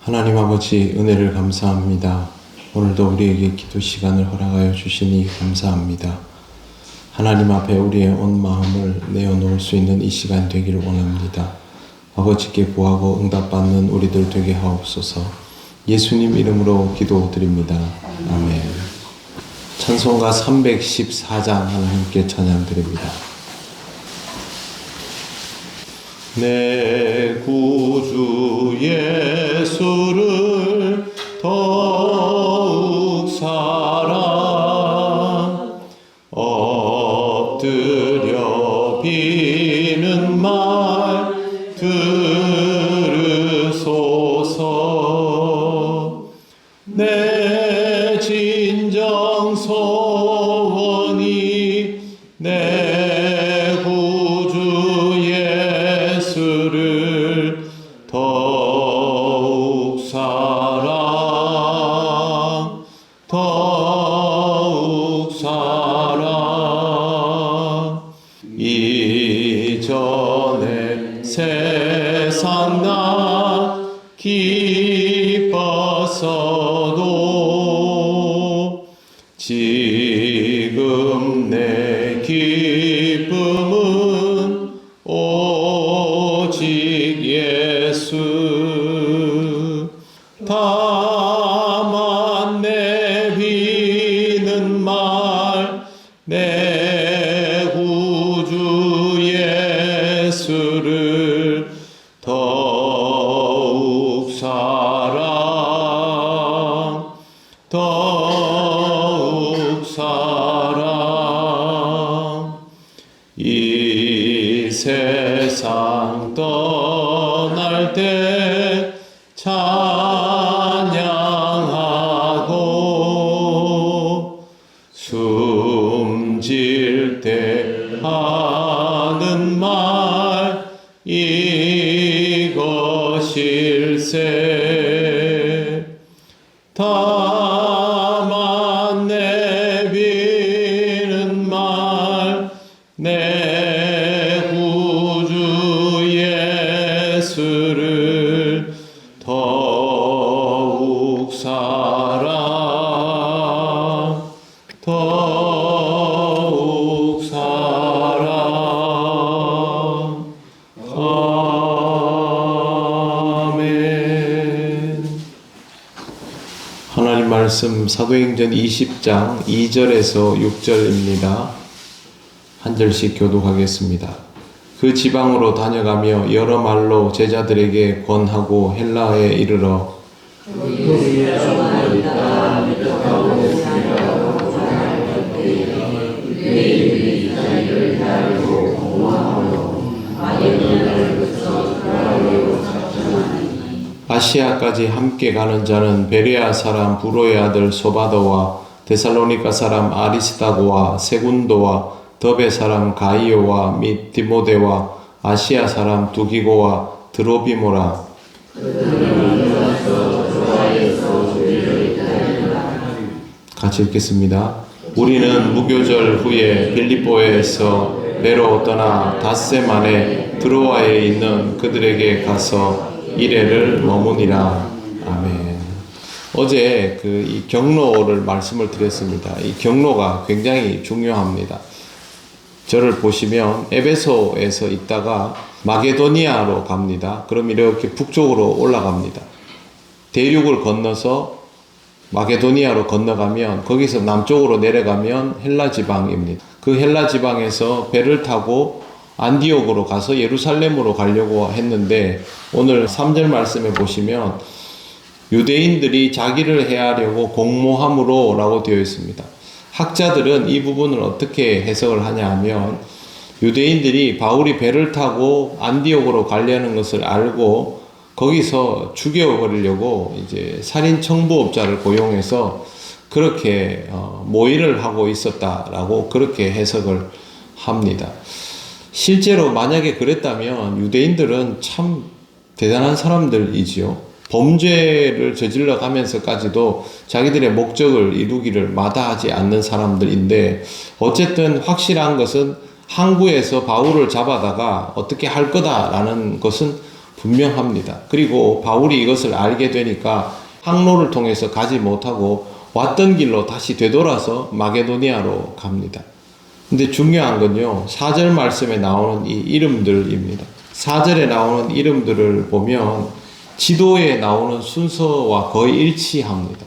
하나님 아버지 은혜를 감사합니다. 오늘도 우리에게 기도 시간을 허락하여 주시니 감사합니다. 하나님 앞에 우리의 온 마음을 내어놓을 수 있는 이 시간 되기를 원합니다. 아버지께 구하고 응답받는 우리들 되게 하옵소서. 예수님 이름으로 기도드립니다. 아멘. 찬송가 314장 하나님께 찬양드립니다. 내 구주 예수를 더욱 사랑 엎드려 비는 말 들으소서. 내 진정 소원이 내 구주 예수를 더욱 사랑 이전에 세상 나 기뻤어도 지금 내 기쁨은 오직 예수. 다만 내비는 말 내 구주 예수를 더욱 사랑 이 세상 떠날 때 찬양하고 숨질 때 하는 말 이것일세. 다만 내비는 말 내 구주 예수를 더욱 사랑 아멘. 하나님 말씀 사도행전 20장 2절에서 6절입니다. 한 절씩 교독하겠습니다. 그 지방으로 다녀가며 여러 말로 제자들에게 권하고 헬라에 이르러 아시아까지 함께 가는 자는 베레아 사람 부로의 아들 소바더와 데살로니가 사람 아리스다고와 세군도와 더베 사람 가이오와 및 디모데와 아시아 사람 두기고와 드로비모라. 같이 읽겠습니다. 우리는 무교절 후에 빌립보에서 배로 떠나 닷새 만에 드로아에 있는 그들에게 가서 이래를 머무니라. 아멘. 어제 이 경로를 말씀을 드렸습니다. 이 경로가 굉장히 중요합니다. 저를 보시면 에베소에서 있다가 마게도니아로 갑니다. 그럼 이렇게 북쪽으로 올라갑니다. 대륙을 건너서 마게도니아로 건너가면 거기서 남쪽으로 내려가면 헬라 지방입니다. 그 헬라 지방에서 배를 타고 안디옥으로 가서 예루살렘으로 가려고 했는데 오늘 3절 말씀에 보시면 유대인들이 자기를 해하려고 공모함으로 라고 되어 있습니다. 학자들은 이 부분을 어떻게 해석을 하냐 하면 유대인들이 바울이 배를 타고 안디옥으로 가려는 것을 알고 거기서 죽여버리려고 이제 살인 청부업자를 고용해서 그렇게 모의를 하고 있었다라고 그렇게 해석을 합니다. 실제로 만약에 그랬다면 유대인들은 참 대단한 사람들이지요. 범죄를 저질러 가면서까지도 자기들의 목적을 이루기를 마다하지 않는 사람들인데 어쨌든 확실한 것은 항구에서 바울을 잡아다가 어떻게 할 거다라는 것은 분명합니다. 그리고 바울이 이것을 알게 되니까 항로를 통해서 가지 못하고 왔던 길로 다시 되돌아서 마게도니아로 갑니다. 근데 중요한 건요, 4절 말씀에 나오는 이 이름들입니다. 4절에 나오는 이름들을 보면 지도에 나오는 순서와 거의 일치합니다.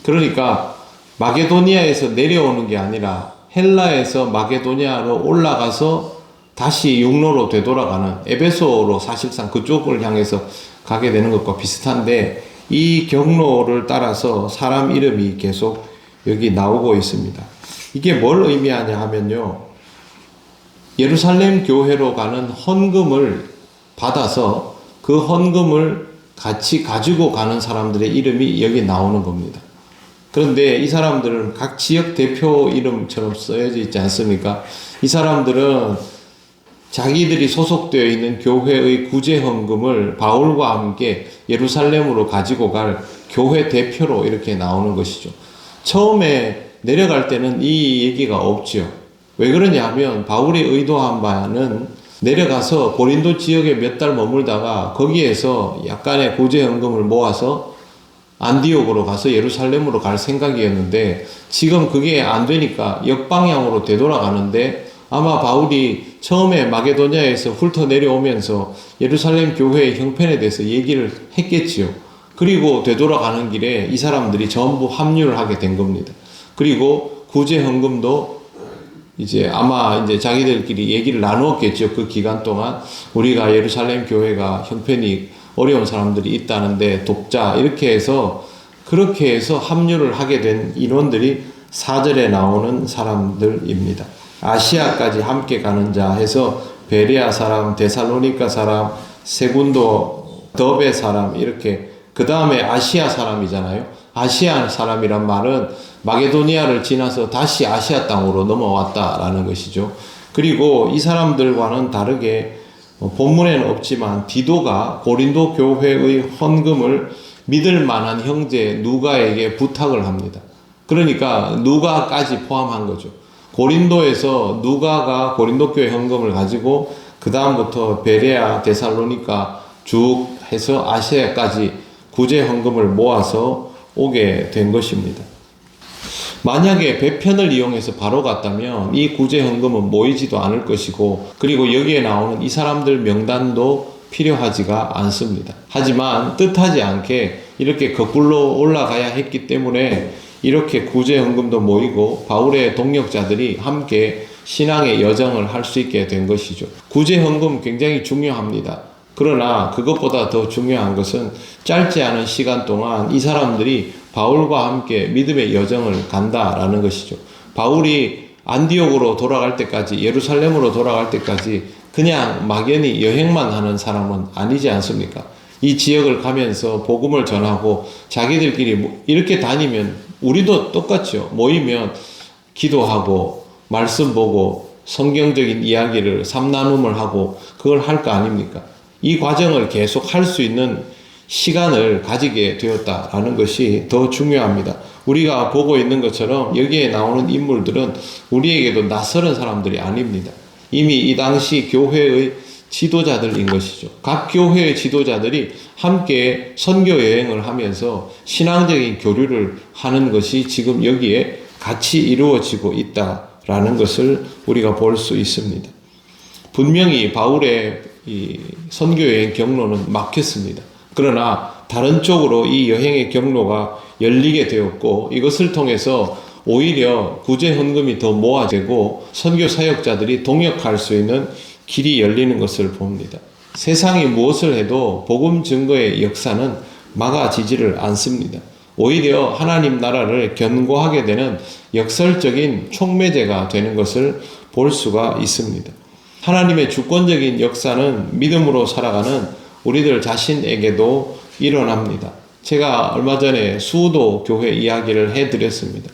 그러니까 마게도니아에서 내려오는 게 아니라 헬라에서 마게도니아로 올라가서 다시 육로로 되돌아가는 에베소로 사실상 그쪽을 향해서 가게 되는 것과 비슷한데, 이 경로를 따라서 사람 이름이 계속 여기 나오고 있습니다. 이게 뭘 의미하냐 하면요, 예루살렘 교회로 가는 헌금을 받아서 그 헌금을 같이 가지고 가는 사람들의 이름이 여기 나오는 겁니다. 그런데 이 사람들은 각 지역 대표 이름처럼 써져 있지 않습니까? 이 사람들은 자기들이 소속되어 있는 교회의 구제 헌금을 바울과 함께 예루살렘으로 가지고 갈 교회 대표로 이렇게 나오는 것이죠. 처음에 내려갈 때는 이 얘기가 없죠. 왜 그러냐 하면 바울이 의도한 바는 내려가서 고린도 지역에 몇 달 머물다가 거기에서 약간의 구제 헌금을 모아서 안디옥으로 가서 예루살렘으로 갈 생각이었는데, 지금 그게 안 되니까 역방향으로 되돌아가는데, 아마 바울이 처음에 마게도니아에서 훑어 내려오면서 예루살렘 교회의 형편에 대해서 얘기를 했겠지요. 그리고 되돌아가는 길에 이 사람들이 전부 합류를 하게 된 겁니다. 그리고 구제 헌금도 이제 아마 이제 자기들끼리 얘기를 나누었겠죠. 그 기간 동안 우리가 예루살렘 교회가 형편이 어려운 사람들이 있다는데 돕자, 이렇게 해서 그렇게 해서 합류를 하게 된 인원들이 4절에 나오는 사람들입니다. 아시아까지 함께 가는 자 해서 베레아 사람, 데살로니가 사람, 세군도 더베 사람, 이렇게 그 다음에 아시아 사람이잖아요. 아시아 사람이란 말은 마게도니아를 지나서 다시 아시아 땅으로 넘어왔다라는 것이죠. 그리고 이 사람들과는 다르게 본문에는 없지만 디도가 고린도 교회의 헌금을 믿을 만한 형제 누가에게 부탁을 합니다. 그러니까 누가까지 포함한 거죠. 고린도에서 누가가 고린도 교회 헌금을 가지고 그 다음부터 베레아, 데살로니가 쭉 해서 아시아까지 구제 헌금을 모아서 오게 된 것입니다. 만약에 배편을 이용해서 바로 갔다면 이 구제 헌금은 모이지도 않을 것이고, 그리고 여기에 나오는 이 사람들 명단도 필요하지가 않습니다. 하지만 뜻하지 않게 이렇게 거꾸로 올라가야 했기 때문에 이렇게 구제 헌금도 모이고 바울의 동역자들이 함께 신앙의 여정을 할 수 있게 된 것이죠. 구제 헌금 굉장히 중요합니다. 그러나 그것보다 더 중요한 것은 짧지 않은 시간 동안 이 사람들이 바울과 함께 믿음의 여정을 간다라는 것이죠. 바울이 안디옥으로 돌아갈 때까지, 예루살렘으로 돌아갈 때까지 그냥 막연히 여행만 하는 사람은 아니지 않습니까? 이 지역을 가면서 복음을 전하고 자기들끼리 이렇게 다니면 우리도 똑같죠. 모이면 기도하고 말씀 보고 성경적인 이야기를 삼나눔을 하고 그걸 할 거 아닙니까? 이 과정을 계속 할 수 있는 시간을 가지게 되었다라는 것이 더 중요합니다. 우리가 보고 있는 것처럼 여기에 나오는 인물들은 우리에게도 낯설은 사람들이 아닙니다. 이미 이 당시 교회의 지도자들인 것이죠. 각 교회의 지도자들이 함께 선교 여행을 하면서 신앙적인 교류를 하는 것이 지금 여기에 같이 이루어지고 있다라는 것을 우리가 볼 수 있습니다. 분명히 바울의 이 선교 여행 경로는 막혔습니다. 그러나 다른 쪽으로 이 여행의 경로가 열리게 되었고, 이것을 통해서 오히려 구제 헌금이 더 모아지고 선교 사역자들이 동역할 수 있는 길이 열리는 것을 봅니다. 세상이 무엇을 해도 복음 증거의 역사는 막아지지를 않습니다. 오히려 하나님 나라를 견고하게 되는 역설적인 촉매제가 되는 것을 볼 수가 있습니다. 하나님의 주권적인 역사는 믿음으로 살아가는 우리들 자신에게도 일어납니다. 제가 얼마 전에 수우도 교회 이야기를 해드렸습니다.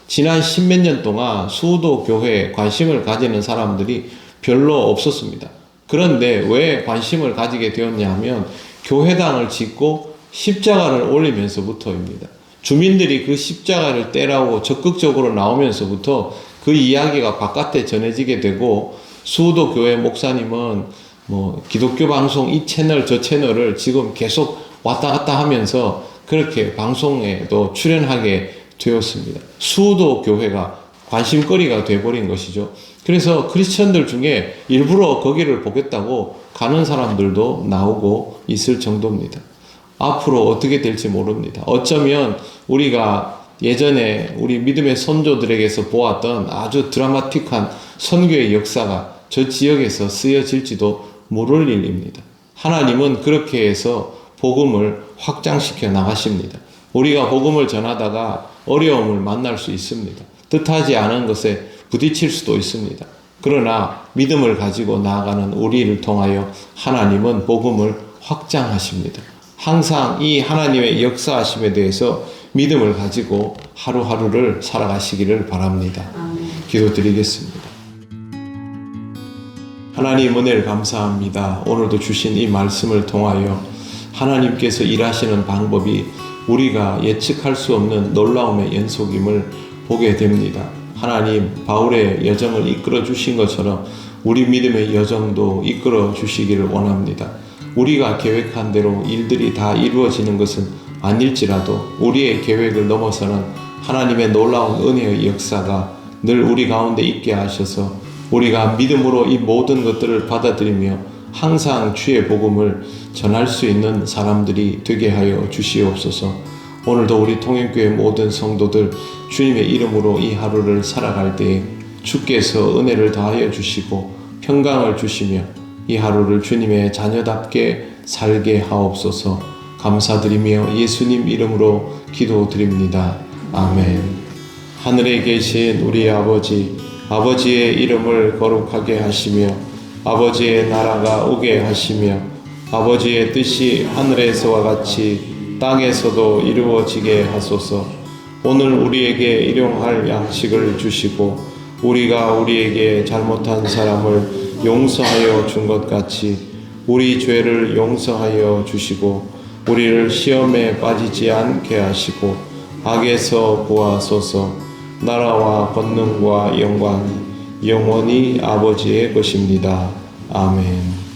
지난 10몇 년 동안 수우도 교회에 관심을 가지는 사람들이 별로 없었습니다. 그런데 왜 관심을 가지게 되었냐 하면 교회당을 짓고 십자가를 올리면서부터입니다. 주민들이 그 십자가를 떼라고 적극적으로 나오면서부터 그 이야기가 바깥에 전해지게 되고, 수우도 교회 목사님은 뭐 기독교 방송 이 채널 저 채널을 지금 계속 왔다 갔다 하면서 그렇게 방송에도 출연하게 되었습니다. 수도 교회가 관심거리가 돼버린 것이죠. 그래서 크리스천들 중에 일부러 거기를 보겠다고 가는 사람들도 나오고 있을 정도입니다. 앞으로 어떻게 될지 모릅니다. 어쩌면 우리가 예전에 우리 믿음의 선조들에게서 보았던 아주 드라마틱한 선교의 역사가 저 지역에서 쓰여질지도 모를 일입니다. 하나님은 그렇게 해서 복음을 확장시켜 나가십니다. 우리가 복음을 전하다가 어려움을 만날 수 있습니다. 뜻하지 않은 것에 부딪힐 수도 있습니다. 그러나 믿음을 가지고 나아가는 우리를 통하여 하나님은 복음을 확장하십니다. 항상 이 하나님의 역사하심에 대해서 믿음을 가지고 하루하루를 살아가시기를 바랍니다. 기도드리겠습니다. 하나님 은혜를 감사합니다. 오늘도 주신 이 말씀을 통하여 하나님께서 일하시는 방법이 우리가 예측할 수 없는 놀라움의 연속임을 보게 됩니다. 하나님, 바울의 여정을 이끌어 주신 것처럼 우리 믿음의 여정도 이끌어 주시기를 원합니다. 우리가 계획한 대로 일들이 다 이루어지는 것은 아닐지라도 우리의 계획을 넘어서는 하나님의 놀라운 은혜의 역사가 늘 우리 가운데 있게 하셔서 우리가 믿음으로 이 모든 것들을 받아들이며 항상 주의 복음을 전할 수 있는 사람들이 되게 하여 주시옵소서. 오늘도 우리 통행교회 모든 성도들 주님의 이름으로 이 하루를 살아갈 때에 주께서 은혜를 더하여 주시고 평강을 주시며 이 하루를 주님의 자녀답게 살게 하옵소서. 감사드리며 예수님 이름으로 기도드립니다. 아멘. 하늘에 계신 우리 아버지, 아버지의 이름을 거룩하게 하시며 아버지의 나라가 오게 하시며 아버지의 뜻이 하늘에서와 같이 땅에서도 이루어지게 하소서. 오늘 우리에게 일용할 양식을 주시고 우리가 우리에게 잘못한 사람을 용서하여 준 것 같이 우리 죄를 용서하여 주시고 우리를 시험에 빠지지 않게 하시고 악에서 구하소서. 나라와 권능과 영광이 영원히 아버지의 것입니다. 아멘.